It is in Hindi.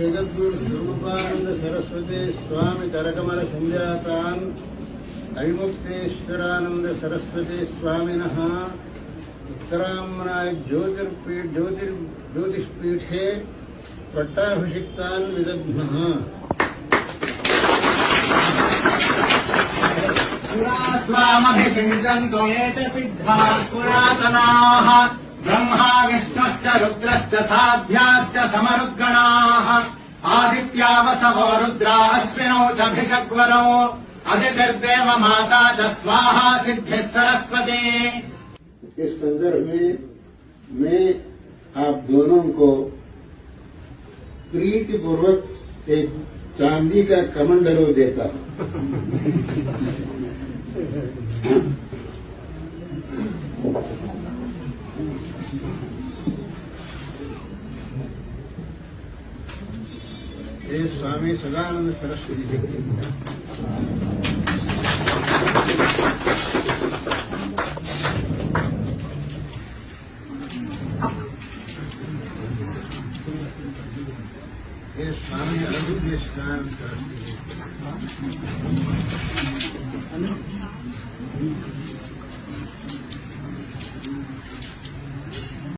जगद्गुरु स्वरूपानंद सरस्वती स्वामी करकमल संजातान् अविमुक्तेश्वरानंद सरस्वती स्वामिनः उत्तराम्नाय ज्योतिष्पीठे पट्टाभिषिक्तान् विदद्मः। स्वामभिषिञ्चन्तो ये च सिद्धाः पुरातनाः ब्रह्मा विष्णुश्च रुद्रश्च साध्याश्च समरुद्गणाः आदित्या वसवो रुद्रा अश्विनौ च भिषग्वरौ अदितिर्देव माता च स्वाहा सिद्धिः सरस्वती। इस संदर्भ में मैं आप दोनों को प्रीतिपूर्वक एक चांदी का कमंडलो देता हूं। ये स्वामी सदानंद सरस्वती जी की ये स्वामी अरविंदेश्वरानंद सरस्वती जी